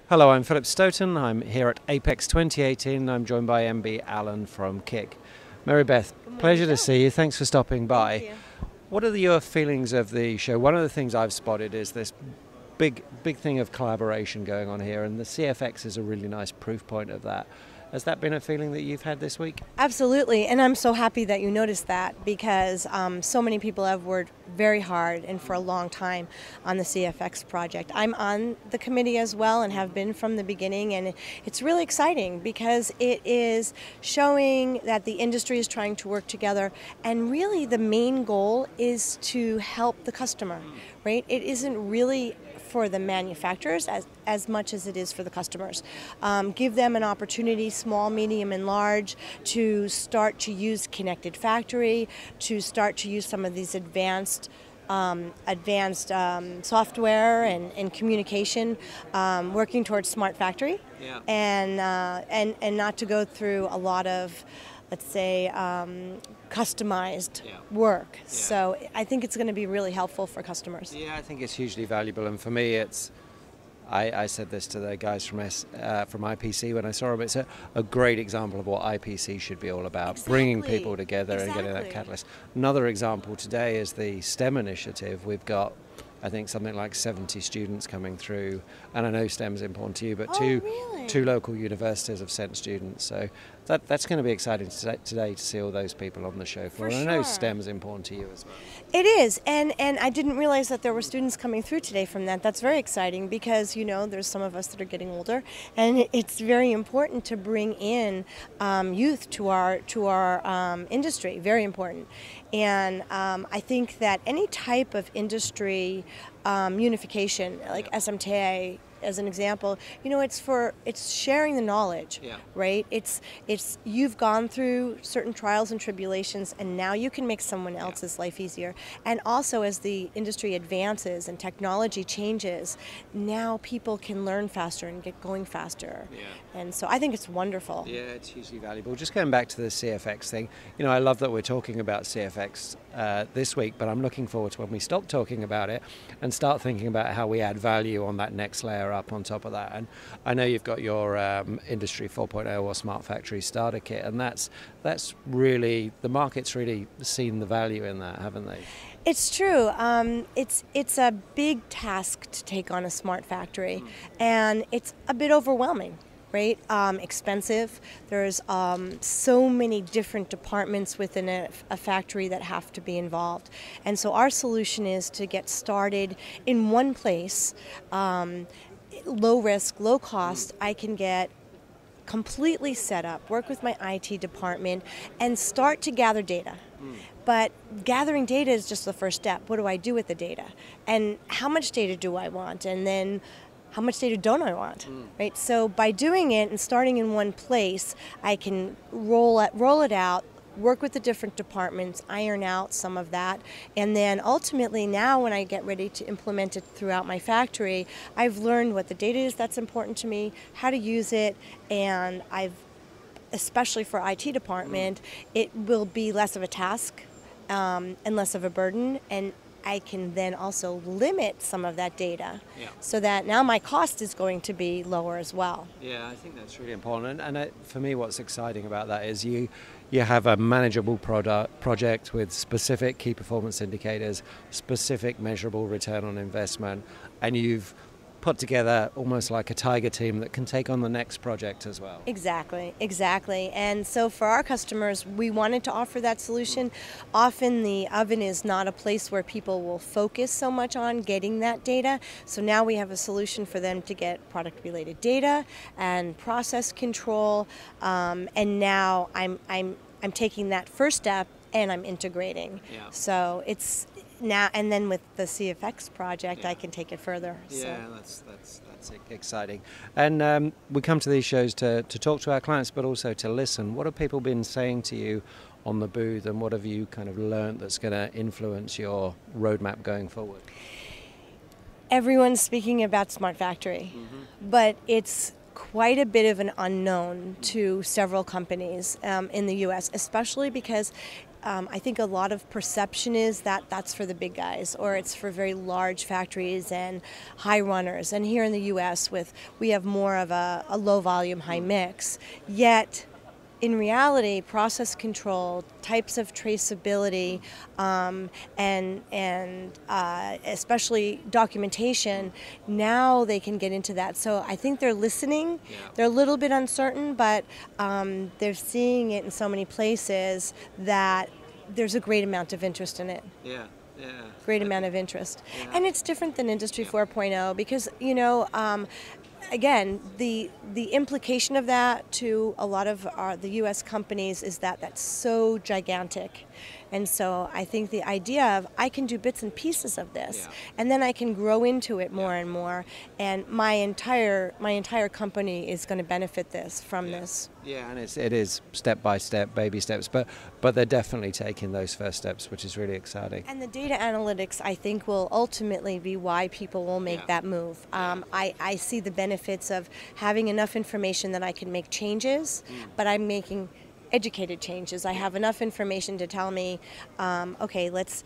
Hello, I'm Philip Stoten. I'm here at Apex 2018. I'm joined by MB Allen from KIC. Marybeth, pleasure to see you. Thanks for stopping by. Thank you. What are your feelings of the show? One of the things I've spotted is this big thing of collaboration going on here, and the CFX is a really nice proof point of that. Has that been a feeling that you've had this week? Absolutely, and I'm so happy that you noticed that because so many people have worked very hard and for a long time on the CFX project. I'm on the committee as well and have been from the beginning, and it's really exciting because it is showing that the industry is trying to work together, and really the main goal is to help the customer, right? It isn't really for the manufacturers as much as it is for the customers. Give them an opportunity, small, medium, and large, to start to use connected factory, to start to use some of these advanced software and communication, working towards smart factory, Yeah. and not to go through a lot of, let's say, customized work. Yeah. So I think it's going to be really helpful for customers. Yeah, I think it's hugely valuable, and for me it's, I said this to the guys from IPC when I saw them, it's a great example of what IPC should be all about, Exactly. bringing people together and getting that Exactly. catalyst. Another example today is the STEM initiative. We've got, I think, something like 70 students coming through, and I know STEM is important to you, but really? two local universities have sent students, so that's going to be exciting today to see all those people on the show floor. For And I know sure. STEM is important to you as well. It is, and I didn't realize that there were students coming through today from that. That's very exciting because, you know, there's some of us that are getting older, and it's very important to bring in youth to our industry. Very important, and I think that any type of industry unification, like SMTA as an example, you know, it's sharing the knowledge, right? It's you've gone through certain trials and tribulations, and now you can make someone else's life easier. And also, as the industry advances and technology changes, now people can learn faster and get going faster. And so I think it's wonderful. Yeah, it's hugely valuable. Just going back to the CFX thing, you know, I love that we're talking about CFX this week, but I'm looking forward to when we stop talking about it and start thinking about how we add value on that next layer up on top of that. And I know you've got your Industry 4.0 or Smart Factory Starter Kit, and that's really, the market's really seen the value in that, haven't they? It's true. It's a big task to take on a smart factory, and it's a bit overwhelming. Right? Expensive. There's so many different departments within a factory that have to be involved. And so our solution is to get started in one place, low risk, low cost. I can get completely set up, work with my IT department, and start to gather data. But gathering data is just the first step. What do I do with the data? And how much data do I want? And then how much data don't I want, right? So by doing it and starting in one place, I can roll it out, work with the different departments, iron out some of that, and then ultimately now when I get ready to implement it throughout my factory, I've learned what the data is that's important to me, how to use it, and especially for IT department, it will be less of a task and less of a burden, and I can then also limit some of that data so that now my cost is going to be lower as well. Yeah, I think that's really important. And for me, what's exciting about that is you have a manageable project with specific key performance indicators, specific measurable return on investment, and you've put together almost like a tiger team that can take on the next project as well. Exactly. And so for our customers, we wanted to offer that solution. Often the oven is not a place where people will focus so much on getting that data. So now we have a solution for them to get product-related data and process control. And now I'm taking that first step and I'm integrating. So it's now, and then with the CFX project, I can take it further. Yeah, that's exciting. And we come to these shows to talk to our clients, but also to listen. What have people been saying to you on the booth, and what have you kind of learned that's going to influence your roadmap going forward? Everyone's speaking about Smart Factory, but it's quite a bit of an unknown to several companies in the U.S., especially because I think a lot of perception is that that's for the big guys, or it's for very large factories and high runners. And here in the U.S., we have more of a low volume, high mix. Yet, in reality, process control, types of traceability, and especially documentation, now they can get into that. So I think they're listening. Yeah. They're a little bit uncertain, but they're seeing it in so many places that there's a great amount of interest in it. Yeah. Yeah. Great amount of interest. Yeah. And it's different than Industry 4.0 because, again, the implication of that to a lot of the U.S. companies is that that's so gigantic. And so I think the idea of I can do bits and pieces of this, and then I can grow into it more and more, and my entire company is going to benefit from this. Yeah, and it is step by step, baby steps, but they're definitely taking those first steps, which is really exciting. And the data analytics, I think, will ultimately be why people will make that move. I see the benefits of having enough information that I can make changes, but I'm making educated changes. I have enough information to tell me, okay, let's,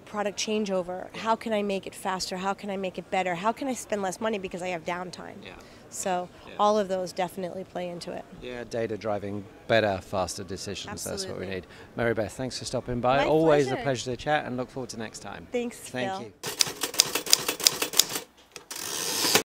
product changeover. How can I make it faster? How can I make it better? How can I spend less money because I have downtime? Yeah. So all of those definitely play into it. Yeah, data driving better, faster decisions. Absolutely. That's what we need. Marybeth, thanks for stopping by. My Always pleasure. a pleasure to chat, and look forward to next time. Thanks, Thank Phil. you.